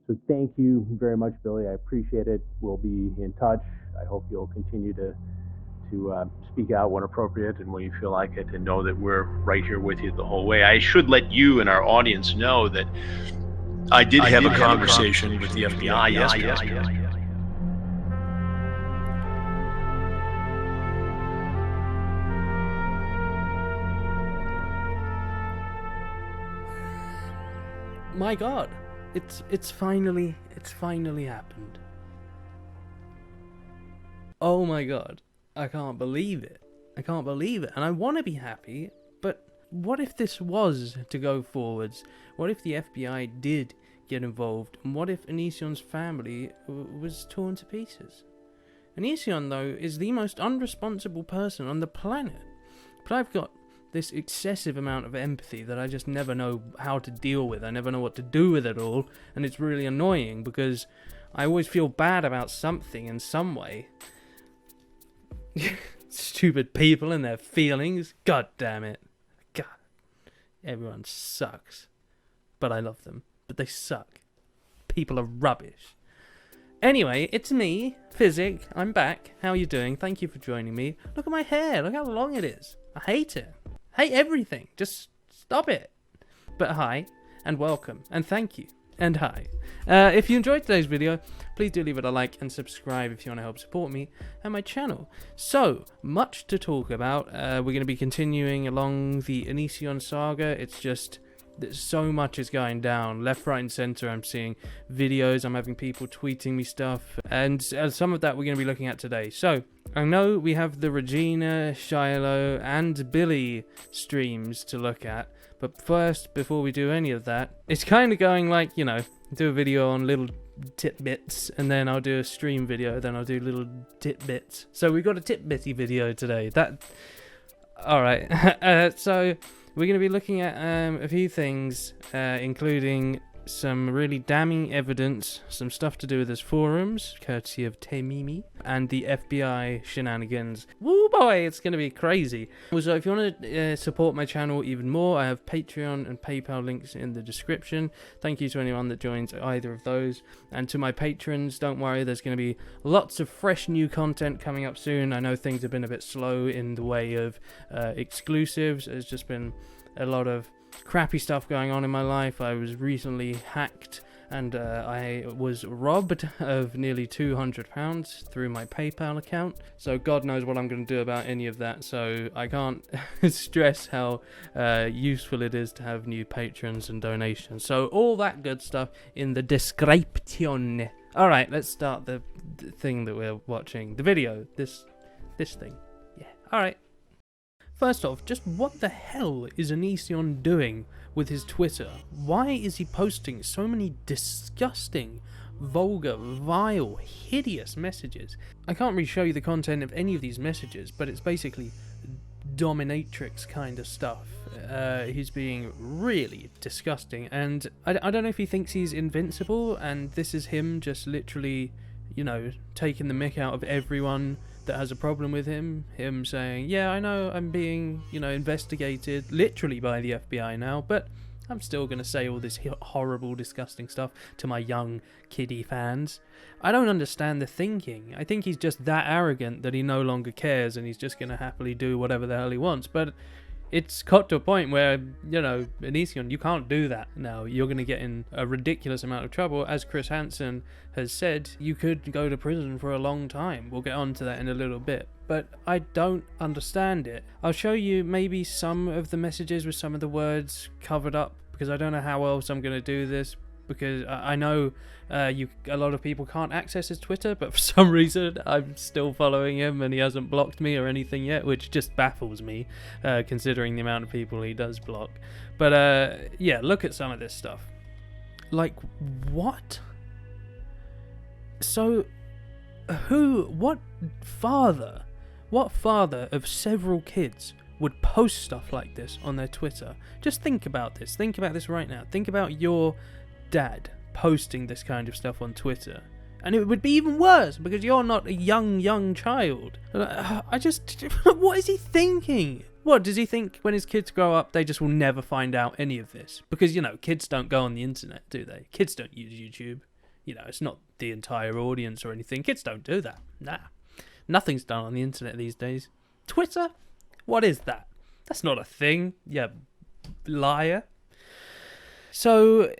So thank you very much, Billy. I appreciate it. We'll be in touch. I hope you'll continue to speak out when appropriate and when you feel like it, and know that we're right here with you the whole way. I should let you and our audience know that I did have a conversation with the FBI yesterday. My God, it's finally happened. Oh my God, I can't believe it. And I want to be happy, but what if this was to go forwards? What if the FBI did get involved? And what if Onision's family was torn to pieces? Onision, though, is the most unresponsible person on the planet. But I've got this excessive amount of empathy that I just never know how to deal with. I never know what to do with it all, and it's really annoying because I always feel bad about something in some way. Stupid people and their feelings. God damn it. God. Everyone sucks. But I love them. But they suck. People are rubbish. Anyway, it's me, Physic. I'm back. How are you doing? Thank you for joining me. Look at my hair. Look how long it is. I hate it. I hate everything. Just stop it. But hi, and welcome, and thank you, and hi. If you enjoyed today's video, please do leave it a like and subscribe if you want to help support me and my channel. So, much to talk about. We're going to be continuing along the Onision saga. It's just so much is going down. Left, right, and center, I'm seeing videos. I'm having people tweeting me stuff. And some of that we're going to be looking at today. So, I know we have the Regina, Shiloh, and Billy streams to look at. But first, before we do any of that, it's kind of going like, you know, do a video on little tidbits, and then I'll do a stream video, then I'll do little tidbits. So we got a tidbitty video today. Alright, so we're going to be looking at a few things, including some really damning evidence, some stuff to do with his forums, courtesy of Tehmimi, and the FBI shenanigans. Woo boy, it's going to be crazy. Also, if you want to support my channel even more, I have Patreon and PayPal links in the description. Thank you to anyone that joins either of those. And to my patrons, don't worry, there's going to be lots of fresh new content coming up soon. I know things have been a bit slow in the way of exclusives. There's just been a lot of crappy stuff going on in my life. I was recently hacked and I was robbed of nearly £200 through my PayPal account. So God knows what I'm going to do about any of that. So I can't stress how useful it is to have new patrons and donations. So all that good stuff in the description. Alright, let's start the thing that we're watching. The video. This thing. Yeah. Alright. First off, just what the hell is Onision doing with his Twitter? Why is he posting so many disgusting, vulgar, vile, hideous messages? I can't really show you the content of any of these messages, but it's basically dominatrix kind of stuff. He's being really disgusting, and I don't know if he thinks he's invincible, and this is him just literally, you know, taking the mick out of everyone that has a problem with him saying, yeah, I know I'm being, you know, investigated literally by the FBI now, but I'm still going to say all this horrible, disgusting stuff to my young kiddie fans. I don't understand the thinking. I think he's just that arrogant that he no longer cares and he's just going to happily do whatever the hell he wants, but it's got to a point where, you know, Onision, you can't do that now. You're going to get in a ridiculous amount of trouble. As Chris Hansen has said, you could go to prison for a long time. We'll get on to that in a little bit. But I don't understand it. I'll show you maybe some of the messages with some of the words covered up, because I don't know how else I'm going to do this. Because I know a lot of people can't access his Twitter, but for some reason I'm still following him and he hasn't blocked me or anything yet, which just baffles me, considering the amount of people he does block. But yeah, look at some of this stuff. Like, what? So, what father of several kids would post stuff like this on their Twitter? Just think about this. Think about this right now. Think about your dad posting this kind of stuff on Twitter, and it would be even worse because you're not a young child. What is he thinking? What does he think when his kids grow up they just will never find out any of this? Because, you know, kids don't go on the internet, do they? Kids don't use YouTube. it's not the entire audience or anything. Kids don't do that. Nah. Nothing's done on the internet these days. Twitter? What is that? That's not a thing. Yeah, liar. So,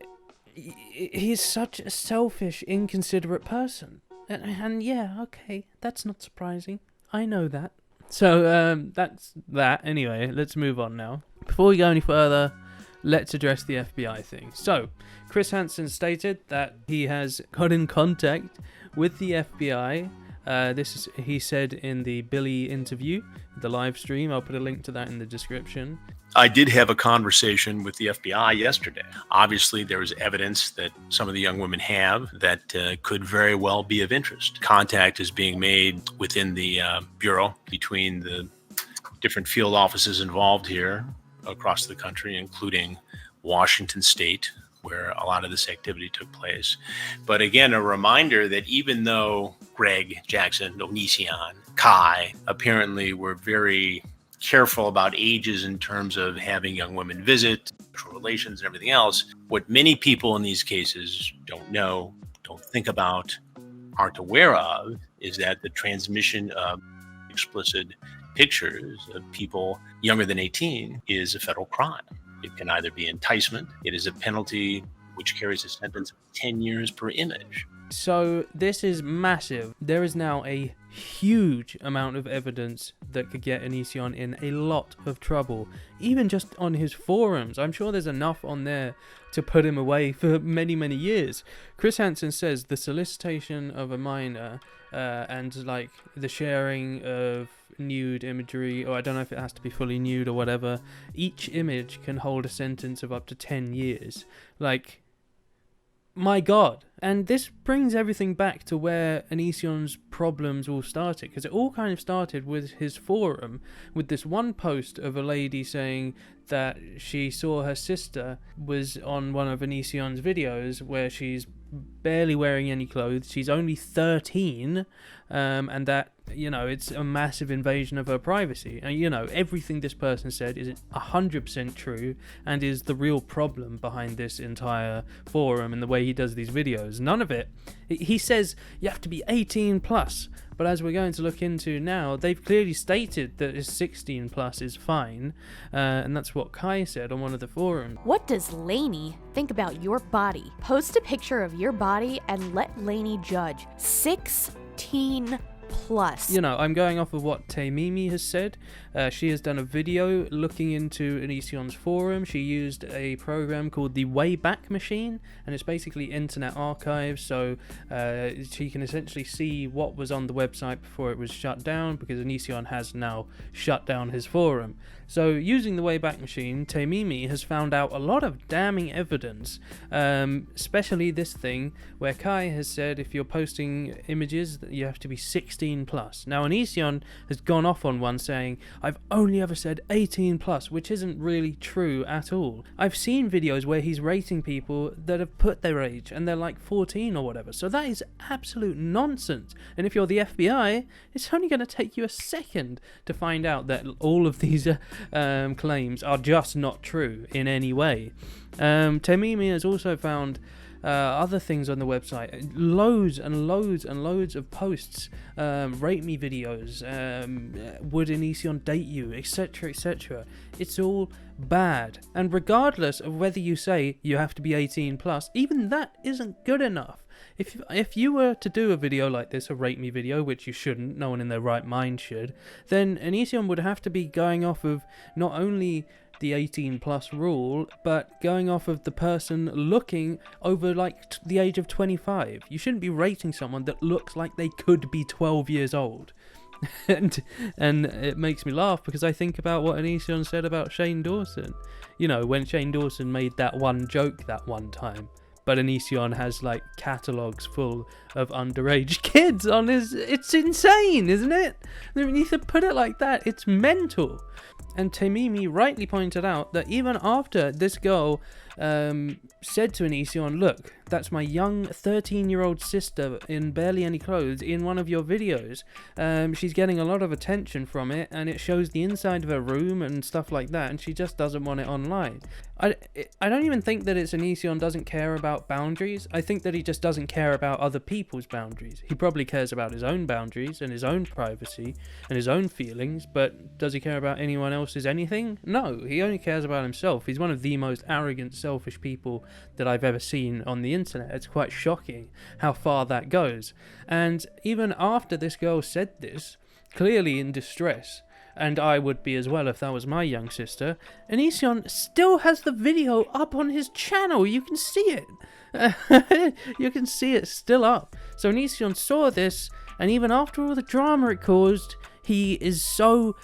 he's such a selfish, inconsiderate person. And yeah, okay, that's not surprising. I know that. So, that's that. Anyway, let's move on now. Before we go any further, let's address the FBI thing. So, Chris Hansen stated that he has got in contact with the FBI. He said in the Billy interview, the live stream. I'll put a link to that in the description. I did have a conversation with the FBI yesterday. Obviously, there is evidence that some of the young women have that could very well be of interest. Contact is being made within the Bureau between the different field offices involved here across the country, including Washington State, where a lot of this activity took place. But again, a reminder that even though Greg, Jackson, Onision, Kai apparently were very careful about ages in terms of having young women visit, sexual relations and everything else, what many people in these cases don't know, don't think about, aren't aware of, is that the transmission of explicit pictures of people younger than 18 is a federal crime. It can either be enticement. It is a penalty which carries a sentence of 10 years per image. So this is massive. There is now a huge amount of evidence that could get Onision in a lot of trouble, even just on his forums. I'm sure there's enough on there to put him away for many, many years. Chris Hansen says the solicitation of a minor and like the sharing of nude imagery, or I don't know if it has to be fully nude or whatever, each image can hold a sentence of up to 10 years. Like, my God. And this brings everything back to where Onision's problems all started, because it all kind of started with his forum, with this one post of a lady saying that she saw her sister was on one of Onision's videos where she's barely wearing any clothes. She's only 13, and that, it's a massive invasion of her privacy. And, everything this person said is 100% true and is the real problem behind this entire forum and the way he does these videos. None of it. He says you have to be 18 plus, but as we're going to look into now, they've clearly stated that 16 plus is fine, and that's what Kai said on one of the forums. What does Lainey think about your body? Post a picture of your body and let Lainey judge. 16 plus. I'm going off of what Tehmimi has said. She has done a video looking into Onision's forum. She used a program called the Wayback Machine, and it's basically internet archives, so she can essentially see what was on the website before it was shut down, because Onision has now shut down his forum. So using the Wayback Machine, Tehmimi has found out a lot of damning evidence, especially this thing where Kai has said if you're posting images that you have to be 16 plus. Now Onision has gone off on one saying, I've only ever said 18 plus, which isn't really true at all. I've seen videos where he's rating people that have put their age and they're like 14 or whatever, so that is absolute nonsense. And if you're the FBI, it's only going to take you a second to find out that all of these claims are just not true in any way. Tehmimi has also found other things on the website, loads and loads and loads of posts, rate me videos, would Onision date you, etc, etc. It's all bad, and regardless of whether you say you have to be 18 plus, even that isn't good enough. If you were to do a video like this, a rate me video, which you shouldn't, no one in their right mind should, then Onision would have to be going off of not only the 18 plus rule, but going off of the person looking over like the age of 25. You shouldn't be rating someone that looks like they could be 12 years old. and it makes me laugh because I think about what Onision said about Shane Dawson. When Shane Dawson made that one joke that one time. But Onision has like catalogues full of underage kids on his. It's insane, isn't it? When you put it like that, it's mental. And Tehmimi rightly pointed out that even after this girl said to Onision, look, that's my young 13-year-old sister in barely any clothes in one of your videos. She's getting a lot of attention from it, and it shows the inside of her room and stuff like that, and she just doesn't want it online. I don't even think that it's Onision doesn't care about boundaries. I think that he just doesn't care about other people's boundaries. He probably cares about his own boundaries and his own privacy and his own feelings, but does he care about anyone else's anything? No, he only cares about himself. He's one of the most arrogant, selfish people that I've ever seen on the internet. It's quite shocking how far that goes. And even after this girl said this, clearly in distress, and I would be as well if that was my young sister, Onision still has the video up on his channel. You can see it. You can see it still up. So Onision saw this, and even after all the drama it caused, he is so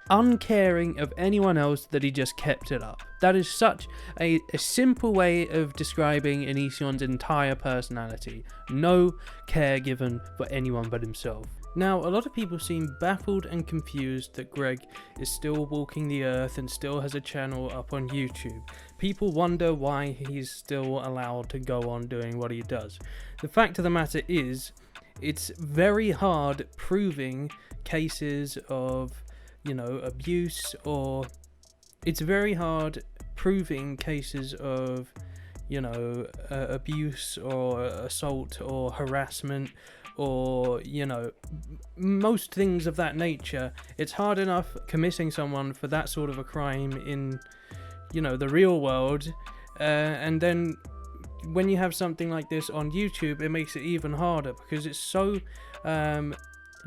uncaring of anyone else that he just kept it up. That is such a simple way of describing Onision's entire personality. No care given for anyone but himself. Now, a lot of people seem baffled and confused that Greg is still walking the earth and still has a channel up on YouTube. People wonder why he's still allowed to go on doing what he does. The fact of the matter is, it's very hard proving cases of, abuse, or it's very hard proving cases of, abuse or assault or harassment, or most things of that nature. It's hard enough committing someone for that sort of a crime in the real world, and then when you have something like this on YouTube, it makes it even harder, because it's so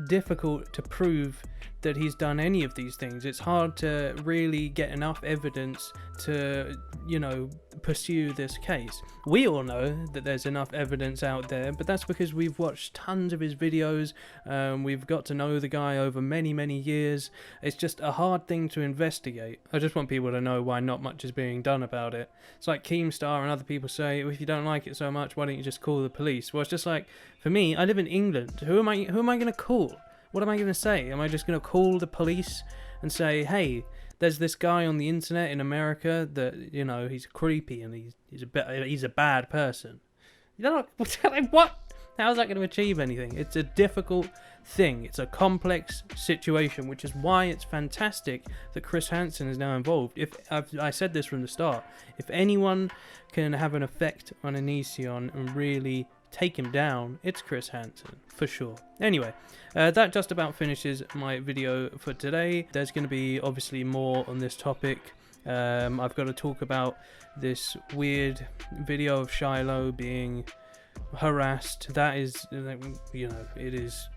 difficult to prove that he's done any of these things. It's hard to really get enough evidence to, pursue this case. We all know that there's enough evidence out there, but that's because we've watched tons of his videos. We've got to know the guy over many, many years. It's just a hard thing to investigate. I just want people to know why not much is being done about it. It's like Keemstar and other people say, if you don't like it so much, why don't you just call the police? Well, it's just like, for me, I live in England. Who am I going to call? What am I going to say? Am I just going to call the police and say, hey, there's this guy on the internet in America that, he's creepy and he's a bad person? What? How's that going to achieve anything? It's a difficult thing. It's a complex situation, which is why it's fantastic that Chris Hansen is now involved. I said this from the start, if anyone can have an effect on Onision and really take him down, it's Chris Hansen, for sure. Anyway, that just about finishes my video for today. There's going to be obviously more on this topic. I've got to talk about this weird video of Shiloh being harassed. That is, it is...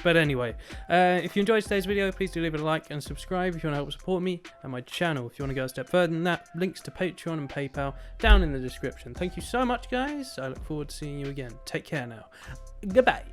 But anyway, if you enjoyed today's video, please do leave it a like and subscribe if you want to help support me and my channel. If you want to go a step further than that, links to Patreon and PayPal down in the description. Thank you so much, guys. I look forward to seeing you again. Take care now. Goodbye.